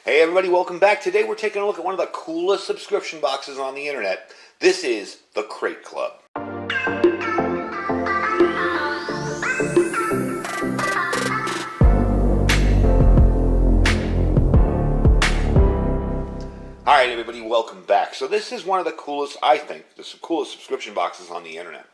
Hey everybody, welcome back. Today we're taking a look at one of the coolest subscription boxes on the internet. This is the Crate Club. Alright everybody, welcome back. So this is one of the coolest, I think, the coolest subscription boxes on the internet.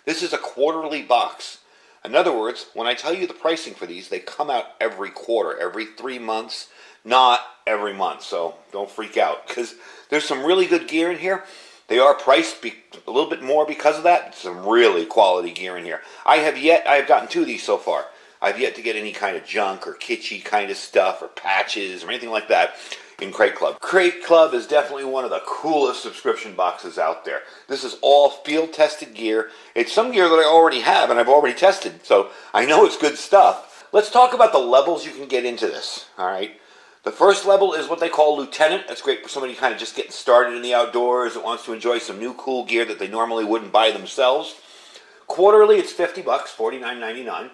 This is a quarterly box. In other words, when I tell you the pricing for these, they come out every quarter, every 3 months, not every month. So don't freak out, because there's some really good gear in here. They are priced a little bit more because of that. Some really quality gear in here. I have gotten 2 of these so far. I've yet to get any kind of junk or kitschy kind of stuff or patches or anything like that in Crate Club. Crate Club is definitely one of the coolest subscription boxes out there. This is all field-tested gear. It's some gear that I already have and I've already tested, so I know it's good stuff. Let's talk about the levels you can get into this, all right? The first level is what they call Lieutenant. That's great for somebody kind of just getting started in the outdoors that wants to enjoy some new cool gear that they normally wouldn't buy themselves. Quarterly, it's $50, $49.99.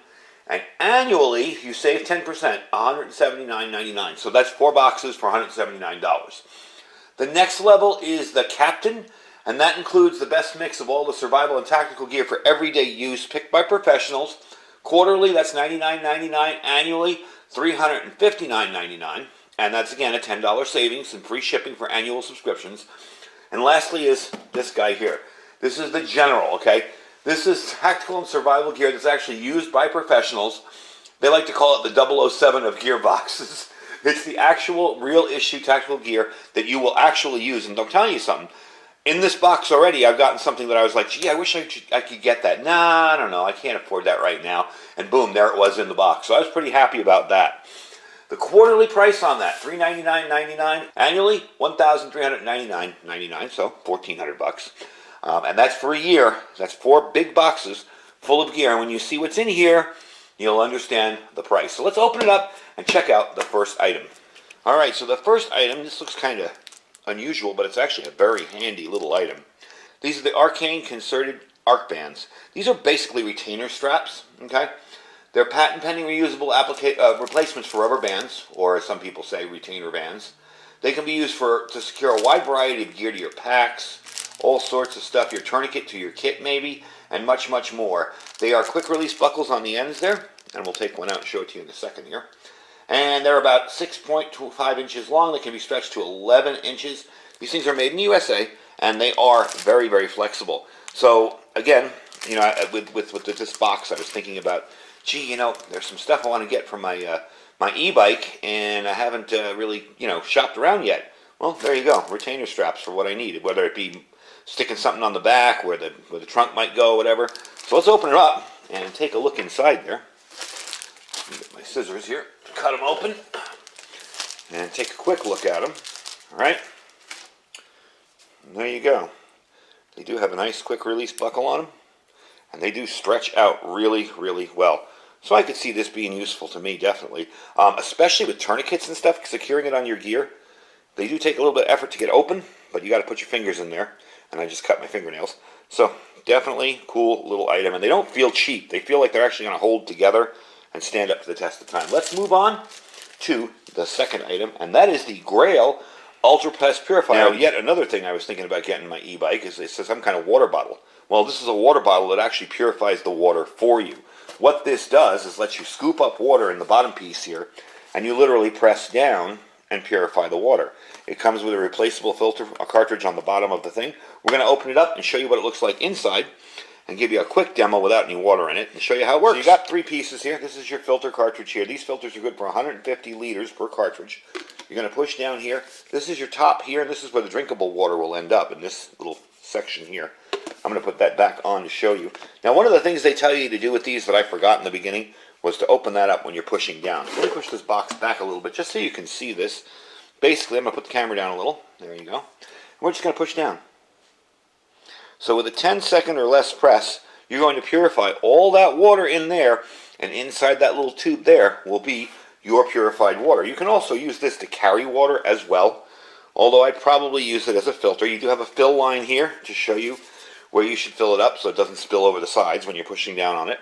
And annually, you save 10%, $179.99. So that's 4 boxes for $179. The next level is the Captain, and that includes the best mix of all the survival and tactical gear for everyday use, picked by professionals. Quarterly, that's $99.99. Annually, $359.99. And that's, again, a $10 savings and free shipping for annual subscriptions. And lastly is this guy here. This is the General, okay? This is tactical and survival gear that's actually used by professionals. They like to call it the 007 of gear boxes. It's the actual real issue tactical gear that you will actually use. And I'm telling you something. In this box already, I've gotten something that I was like, gee, I wish I could get that. Nah, I don't know. I can't afford that right now. And boom, there it was in the box. So I was pretty happy about that. The quarterly price on that, $399.99. Annually, $1,399.99. So $1,400. And that's for a year. That's 4 big boxes full of gear. And when you see what's in here, you'll understand the price. So let's open it up and check out the first item. All right, so the first item, this looks kind of unusual, but it's actually a very handy little item. These are the Arcane Concerted Arc Bands. These are basically retainer straps, okay? They're patent-pending reusable replacements for rubber bands, or as some people say, retainer bands. They can be used to secure a wide variety of gear to your packs, all sorts of stuff, your tourniquet to your kit maybe, and much, much more. They are quick release buckles on the ends there, and we'll take one out and show it to you in a second here. And they're about 6.25 inches long. They can be stretched to 11 inches. These things are made in the USA, and they are very, very flexible. So again, you know, with this box, I was thinking about, gee, you know, there's some stuff I want to get for my my e-bike, and I haven't really, you know, shopped around yet. Well, there you go, retainer straps for what I need, whether it be sticking something on the back where the trunk might go, whatever. So let's open it up and take a look inside there. Let me get my scissors here, cut them open, and take a quick look at them. All right, and there you go. They do have a nice quick release buckle on them, and they do stretch out really, really well. So I could see this being useful to me, definitely, especially with tourniquets and stuff, securing it on your gear. They do take a little bit of effort to get open, but you got to put your fingers in there. And I just cut my fingernails. So definitely cool little item. And they don't feel cheap. They feel like they're actually going to hold together and stand up to the test of time. Let's move on to the second item, and that is the Grail Ultra Plus Purifier. Now, yet another thing I was thinking about getting my e-bike is some kind of water bottle. Well, this is a water bottle that actually purifies the water for you. What this does is lets you scoop up water in the bottom piece here, and you literally press down and purify the water. It comes with a replaceable filter, a cartridge on the bottom of the thing. We're going to open it up and show you what it looks like inside and give you a quick demo without any water in it and show you how it works. So you got 3 pieces here. This is your filter cartridge here. These filters are good for 150 liters per cartridge. You're going to push down here. This is your top here, and this is where the drinkable water will end up in this little section here. I'm going to put that back on to show you. Now, one of the things they tell you to do with these that I forgot in the beginning was to open that up when you're pushing down. So let me push this box back a little bit just so you can see this. Basically, I'm going to put the camera down a little. There you go. And we're just going to push down. So with a 10-second or less press, you're going to purify all that water in there, and inside that little tube there will be your purified water. You can also use this to carry water as well, although I'd probably use it as a filter. You do have a fill line here to show you where you should fill it up so it doesn't spill over the sides when you're pushing down on it.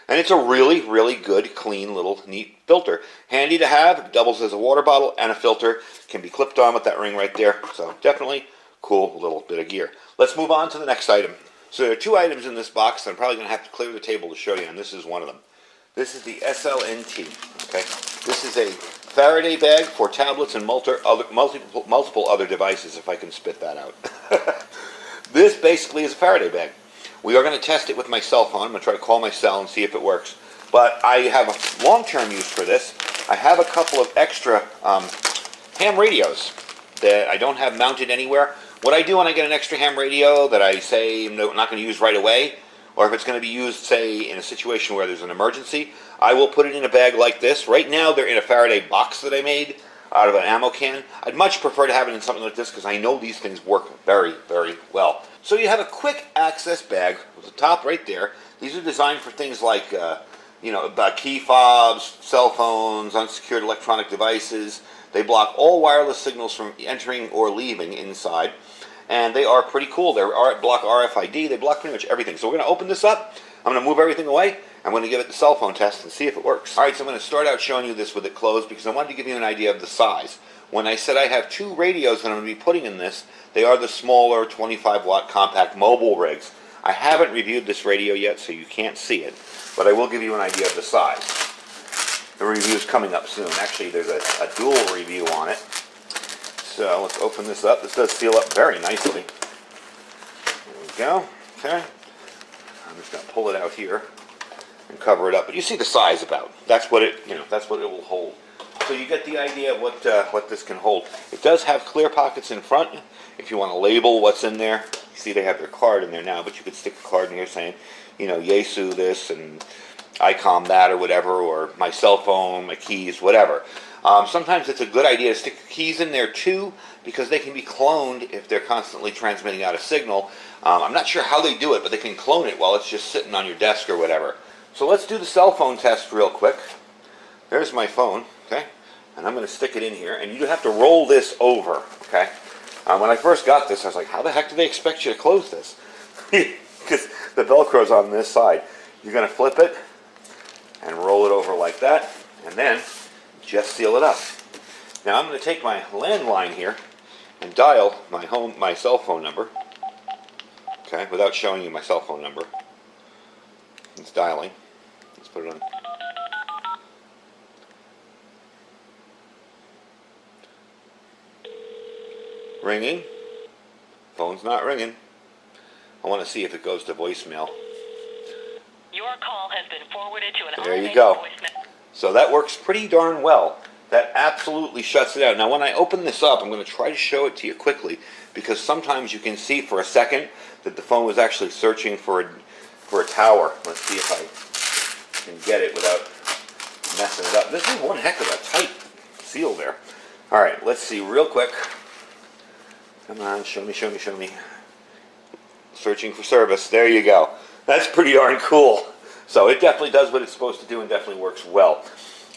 And it's a really, really good, clean, little, neat filter. Handy to have. It doubles as a water bottle and a filter. Can be clipped on with that ring right there. So definitely cool little bit of gear. Let's move on to the next item. So there are two items in this box that I'm probably going to have to clear the table to show you, and this is one of them. This is the SLNT. Okay, this is a Faraday bag for tablets and multiple other devices, if I can spit that out. This basically is a Faraday bag. We are going to test it with my cell phone. I'm going to try to call my cell and see if it works. But I have a long-term use for this. I have a couple of extra ham radios that I don't have mounted anywhere. What I do when I get an extra ham radio that I say I'm not going to use right away, or if it's going to be used, say, in a situation where there's an emergency, I will put it in a bag like this. Right now, they're in a Faraday box that I made out of an ammo can. I'd much prefer to have it in something like this because I know these things work very, very well. So you have a quick access bag with the top right there. These are designed for things like, key fobs, cell phones, unsecured electronic devices. They block all wireless signals from entering or leaving inside. And they are pretty cool. They block RFID. They block pretty much everything. So we're going to open this up. I'm going to move everything away. I'm going to give it the cell phone test and see if it works. All right, so I'm going to start out showing you this with it closed because I wanted to give you an idea of the size. When I said I have two radios that I'm going to be putting in this, they are the smaller 25-watt compact mobile rigs. I haven't reviewed this radio yet, so you can't see it, but I will give you an idea of the size. The review is coming up soon. Actually, there's a dual review on it. So let's open this up. This does seal up very nicely. There we go. Okay. I'm just going to pull it out here and cover it up. But you see the size about. That's what it will hold. So you get the idea of what this can hold. It does have clear pockets in front if you want to label what's in there. You see they have their card in there now, but you could stick a card in here saying, Yaesu this and ICOM that or whatever, or my cell phone, my keys, whatever. Sometimes it's a good idea to stick keys in there too because they can be cloned if they're constantly transmitting out a signal. I'm not sure how they do it, but they can clone it while it's just sitting on your desk or whatever. So let's do the cell phone test real quick. There's my phone, okay? And I'm going to stick it in here, and you have to roll this over, okay? When I first got this, I was like, how the heck do they expect you to close this? Because the Velcro's on this side. You're going to flip it and roll it over like that, and then just seal it up. Now I'm going to take my landline here and dial my cell phone number, okay, without showing you my cell phone number. It's dialing. Let's put it on. Ringing. Phone's not ringing. I want to see if it goes to voicemail. Your call has been forwarded to an There you go. voicemail. So that works pretty darn well. That absolutely shuts it out. Now when I open this up, I'm going to try to show it to you quickly because sometimes you can see for a second that the phone was actually searching for a tower. Let's see if I can get it without messing it up. This is one heck of a tight seal there. All right, let's see real quick. Come on, show me. Searching for service. There you go. That's pretty darn cool. So it definitely does what it's supposed to do and definitely works well.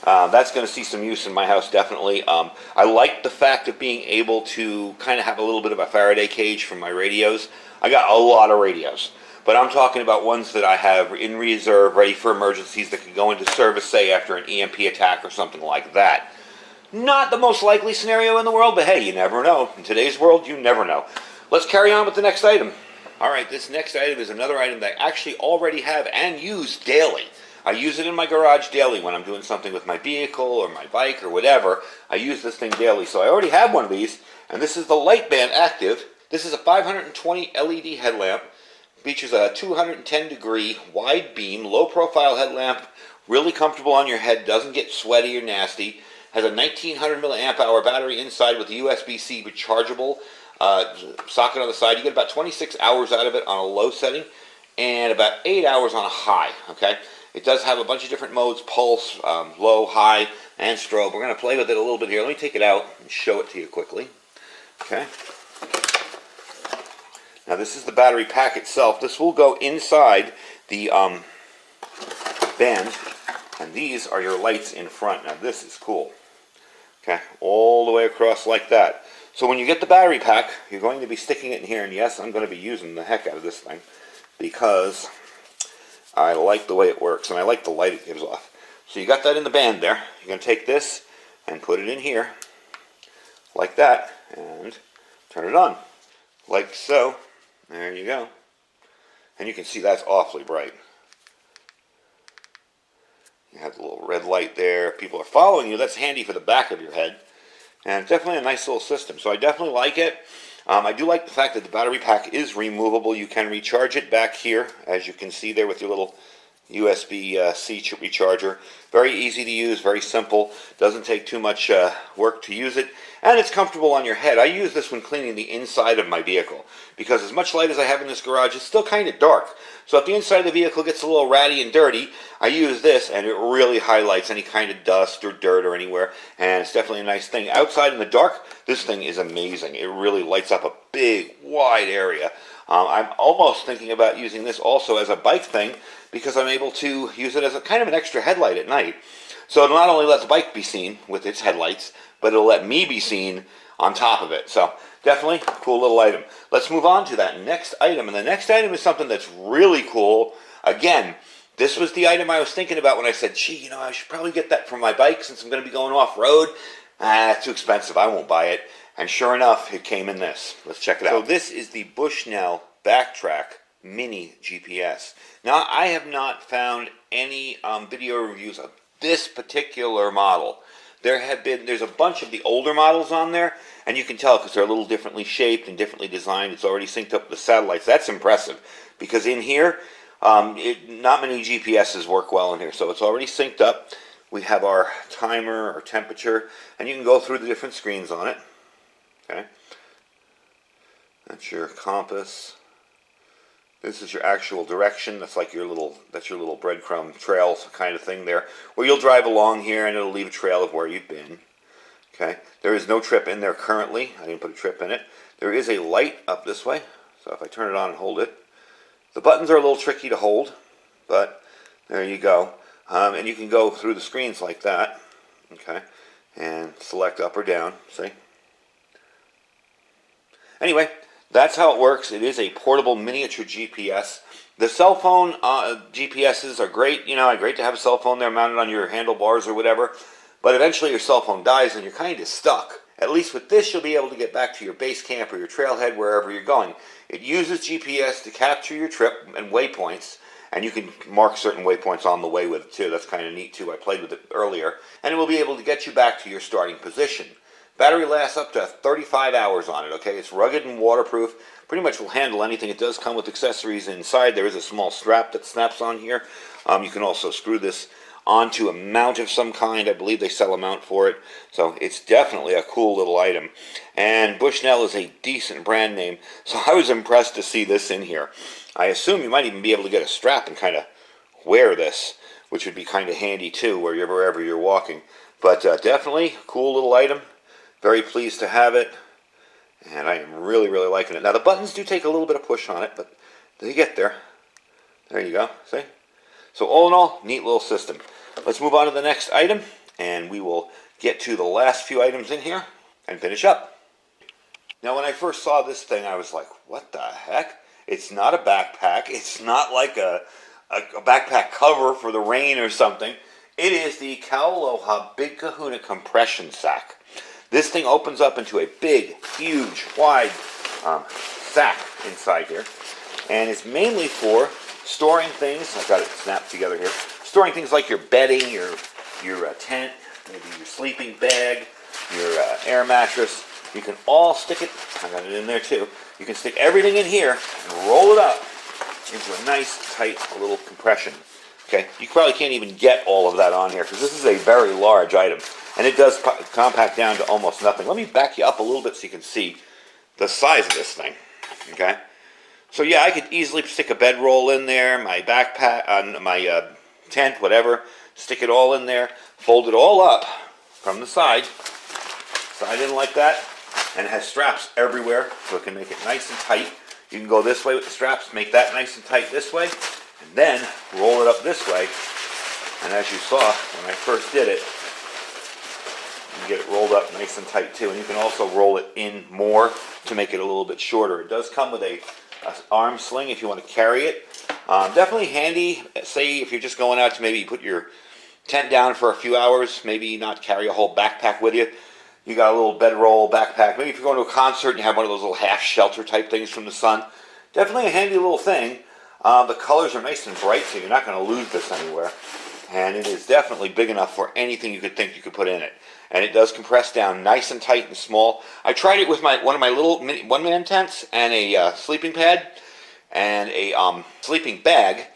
That's going to see some use in my house, definitely. I like the fact of being able to kind of have a little bit of a Faraday cage for my radios. I got a lot of radios, but I'm talking about ones that I have in reserve, ready for emergencies that could go into service, say, after an EMP attack or something like that. Not the most likely scenario in the world, but hey, you never know. In today's world, you never know. Let's carry on with the next item. All right, this next item is another item that I actually already have and use daily. I use it in my garage daily when I'm doing something with my vehicle or my bike or whatever. I use this thing daily. So I already have one of these, and this is the Lightband Active. This is a 520 LED headlamp. Features a 210-degree wide beam, low-profile headlamp, really comfortable on your head, doesn't get sweaty or nasty. Has a 1900 milliamp hour battery inside with a USB-C rechargeable socket on the side. You get about 26 hours out of it on a low setting and about 8 hours on a high, okay? It does have a bunch of different modes, pulse, low, high, and strobe. We're going to play with it a little bit here. Let me take it out and show it to you quickly, okay? Now this is the battery pack itself. This will go inside the band, and these are your lights in front. Now this is cool. Okay, all the way across like that. So when you get the battery pack, you're going to be sticking it in here, and yes, I'm going to be using the heck out of this thing. because I like the way it works, and I like the light it gives off. So you got that in the band there. You're going to take this and put it in here, like that, and turn it on, like so. There you go. And you can see that's awfully bright. You have the little red light there. People are following you. That's handy for the back of your head. And definitely a nice little system. So I definitely like it. I do like the fact that the battery pack is removable. You can recharge it back here, as you can see there with your little USB-C recharger. Very easy to use, very simple. Doesn't take too much work to use it. And it's comfortable on your head. I use this when cleaning the inside of my vehicle, because as much light as I have in this garage, it's still kind of dark. So if the inside of the vehicle gets a little ratty and dirty, I use this and it really highlights any kind of dust or dirt or anywhere. And it's definitely a nice thing. Outside in the dark, this thing is amazing. It really lights up a big, wide area. I'm almost thinking about using this also as a bike thing, because I'm able to use it as a kind of an extra headlight at night. So it'll not only let the bike be seen with its headlights, but it'll let me be seen on top of it. So definitely a cool little item. Let's move on to that next item. And the next item is something that's really cool. Again, this was the item I was thinking about when I said, gee, you know, I should probably get that for my bike since I'm going to be going off-road. It's too expensive. I won't buy it. And sure enough, it came in this. Let's check it out. So this is the Bushnell Backtrack Mini GPS. Now, I have not found any video reviews of this particular model. There's a bunch of the older models on there, and you can tell because they're a little differently shaped and differently designed. It's already synced up with the satellites. That's impressive, because in here, not many GPSs work well in here, so it's already synced up. We have our timer, our temperature, and you can go through the different screens on it. Okay, that's your compass. This is your actual direction. That's like your little breadcrumb trail kind of thing there, where you'll drive along here and it'll leave a trail of where you've been. Okay, there is no trip in there currently. I didn't put a trip in it. There is a light up this way, so if I turn it on and hold it, the buttons are a little tricky to hold, but there you go. And you can go through the screens like that. Okay, and select up or down. See? Anyway, that's how it works. It is a portable miniature GPS. The cell phone GPSs are great. You know, great to have a cell phone there mounted on your handlebars or whatever. But eventually your cell phone dies and you're kind of stuck. At least with this, you'll be able to get back to your base camp or your trailhead, wherever you're going. It uses GPS to capture your trip and waypoints. And you can mark certain waypoints on the way with it too. That's kind of neat too. I played with it earlier. And it will be able to get you back to your starting position. Battery lasts up to 35 hours on it, okay? It's rugged and waterproof. Pretty much will handle anything. It does come with accessories inside. There is a small strap that snaps on here. You can also screw this onto a mount of some kind. I believe they sell a mount for it. So it's definitely a cool little item. And Bushnell is a decent brand name, so I was impressed to see this in here. I assume you might even be able to get a strap and kind of wear this, which would be kind of handy too, wherever you're walking. But definitely a cool little item. Very pleased to have it, and I am really, really liking it. Now, the buttons do take a little bit of push on it, but they get there. There you go, see? So all in all, neat little system. Let's move on to the next item, and we will get to the last few items in here and finish up. Now, when I first saw this thing, I was like, what the heck? It's not a backpack. It's not like a backpack cover for the rain or something. It is the Kahuna Big Kahuna compression sack. This thing opens up into a big, huge, wide sack inside here. And it's mainly for storing things. I've got it snapped together here. Storing things like your bedding, your tent, maybe your sleeping bag, your air mattress. You can all stick it. I got it in there too. You can stick everything in here and roll it up into a nice, tight little compression. Okay, you probably can't even get all of that on here because this is a very large item. And it does compact down to almost nothing. Let me back you up a little bit so you can see the size of this thing. Okay? So yeah, I could easily stick a bedroll in there, my backpack, my tent, whatever. Stick it all in there. Fold it all up from the side. Slide in like that. And it has straps everywhere so it can make it nice and tight. You can go this way with the straps, make that nice and tight this way. And then roll it up this way. And as you saw when I first did it, you get it rolled up nice and tight too. And you can also roll it in more to make it a little bit shorter. It does come with a arm sling if you want to carry it. Definitely handy, say if you're just going out to maybe put your tent down for a few hours, maybe not carry a whole backpack with you. You got a little bedroll backpack. Maybe if you're going to a concert and you have one of those little half shelter type things from the sun. Definitely a handy little thing. The colors are nice and bright, so you're not going to lose this anywhere. And it is definitely big enough for anything you could think you could put in it. And it does compress down nice and tight and small. I tried it with one of my little one-man tents and a sleeping pad and a sleeping bag,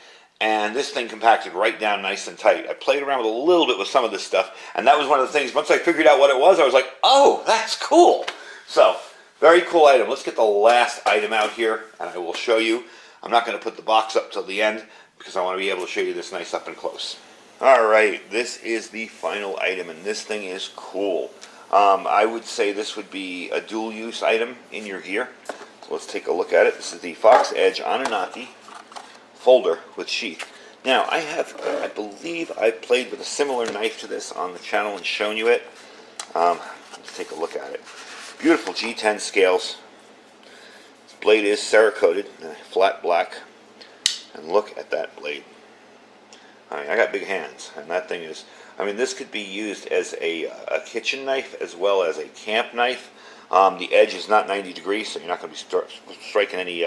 and this thing compacted right down nice and tight. I played around with a little bit with some of this stuff, and that was one of the things, once I figured out what it was, I was like, oh, that's cool. So, very cool item. Let's get the last item out here, and I will show you. I'm not going to put the box up till the end, because I want to be able to show you this nice up and close. Alright, this is the final item, and this thing is cool. I would say this would be a dual-use item in your gear. So let's take a look at it. This is the Fox Edge Anunaki folder with sheath. Now, I believe I've played with a similar knife to this on the channel and shown you it. Let's take a look at it. Beautiful G10 scales. This blade is Cerakoted, flat black. And look at that blade. I got big hands, and that thing is, this could be used as a kitchen knife as well as a camp knife. The edge is not 90 degrees, so you're not going to be striking any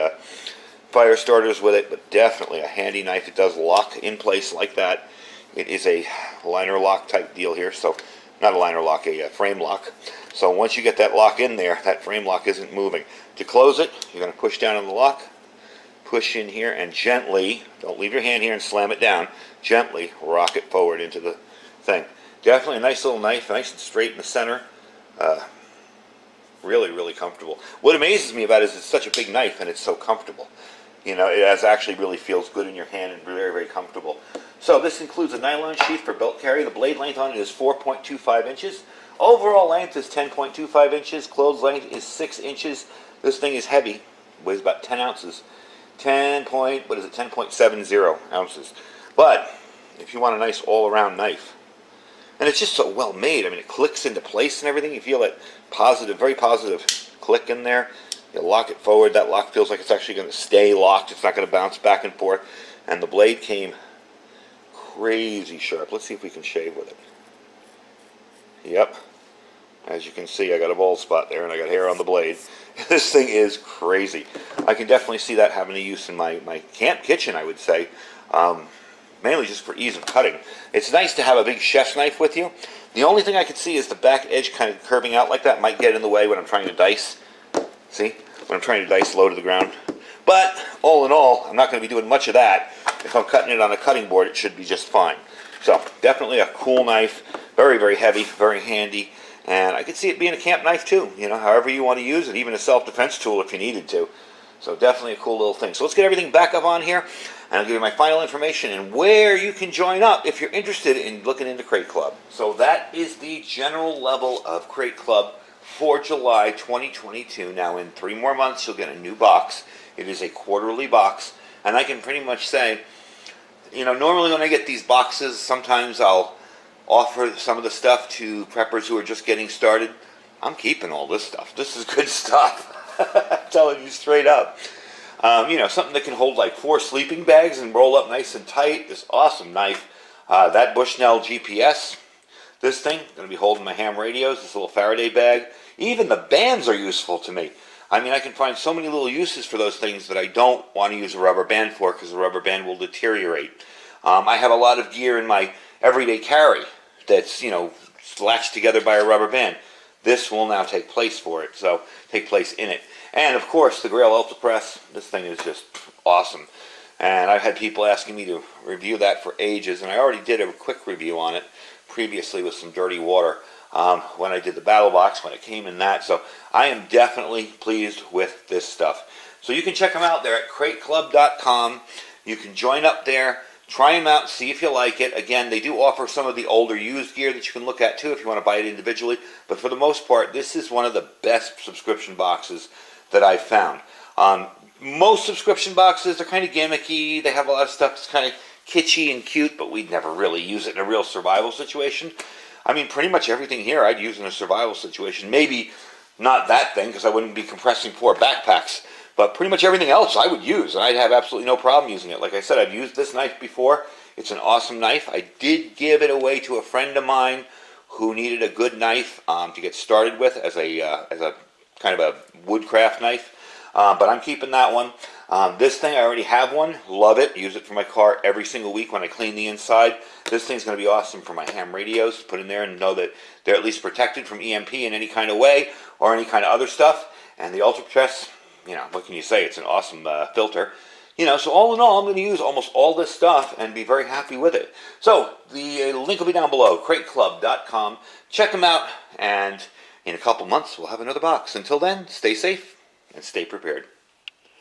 fire starters with it, but definitely a handy knife. It does lock in place like that. It is a liner lock type deal here, so not a liner lock, a frame lock. So once you get that lock in there, that frame lock isn't moving. To close it, you're going to push down on the lock, push in here, and gently, don't leave your hand here and slam it down, gently rock it forward into the thing. Definitely a nice little knife, nice and straight in the center. Really, really comfortable. What amazes me about it is it's such a big knife and it's so comfortable. It actually really feels good in your hand and very, very comfortable. So this includes a nylon sheath for belt carry. The blade length on it is 4.25 inches. Overall length is 10.25 inches. Closed length is 6 inches. This thing is heavy. Weighs about 10 ounces. 10.70 ounces. But if you want a nice all-around knife, and it's just so well made. It clicks into place and everything. You feel that positive, very positive click in there. You lock it forward. That lock feels like it's actually going to stay locked. It's not going to bounce back and forth. And the blade came crazy sharp. Let's see if we can shave with it. Yep. As you can see, I got a bald spot there and I got hair on the blade. This thing is crazy. I can definitely see that having a use in my camp kitchen, I would say. Mainly just for ease of cutting. It's nice to have a big chef's knife with you. The only thing I could see is the back edge kind of curving out like that might get in the way when I'm trying to dice. See? When I'm trying to dice low to the ground. But, all in all, I'm not going to be doing much of that. If I'm cutting it on a cutting board, it should be just fine. So, definitely a cool knife. Very, very heavy, very handy. And I could see it being a camp knife too. However you want to use it. Even a self-defense tool if you needed to. So, definitely a cool little thing. So, let's get everything back up on here. And I'll give you my final information and where you can join up if you're interested in looking into Crate Club. So that is the general level of Crate Club for July 2022. Now in 3 more months you'll get a new box. It is a quarterly box. And I can pretty much say, normally when I get these boxes, sometimes I'll offer some of the stuff to preppers who are just getting started. I'm keeping all this stuff. This is good stuff. I'm telling you straight up. Something that can hold like 4 sleeping bags and roll up nice and tight. This awesome knife. That Bushnell GPS. This thing, going to be holding my ham radios. This little Faraday bag. Even the bands are useful to me. I can find so many little uses for those things that I don't want to use a rubber band for because the rubber band will deteriorate. I have a lot of gear in my everyday carry that's, latched together by a rubber band. This will now take place in it. And, of course, the Grail Ultra Press. This thing is just awesome. And I've had people asking me to review that for ages, and I already did a quick review on it previously with some dirty water when I did the Battle Box, when it came in that. So I am definitely pleased with this stuff. So you can check them out there at crateclub.com. You can join up there, try them out, see if you like it. Again, they do offer some of the older used gear that you can look at, too, if you want to buy it individually. But for the most part, this is one of the best subscription boxes that I've found. Most subscription boxes are kind of gimmicky. They have a lot of stuff that's kind of kitschy and cute, but we'd never really use it in a real survival situation. Pretty much everything here I'd use in a survival situation. Maybe not that thing, because I wouldn't be compressing 4 backpacks. But pretty much everything else I would use, and I'd have absolutely no problem using it. Like I said, I've used this knife before. It's an awesome knife. I did give it away to a friend of mine who needed a good knife to get started with as a kind of a woodcraft knife. But I'm keeping that one. This thing, I already have one. Love it. Use it for my car every single week when I clean the inside. This thing's going to be awesome for my ham radios. Put in there and know that they're at least protected from EMP in any kind of way or any kind of other stuff. And the Ultra Press, what can you say? It's an awesome filter. So all in all, I'm going to use almost all this stuff and be very happy with it. So the link will be down below, crateclub.com. Check them out, and in a couple months, we'll have another box. Until then, stay safe and stay prepared.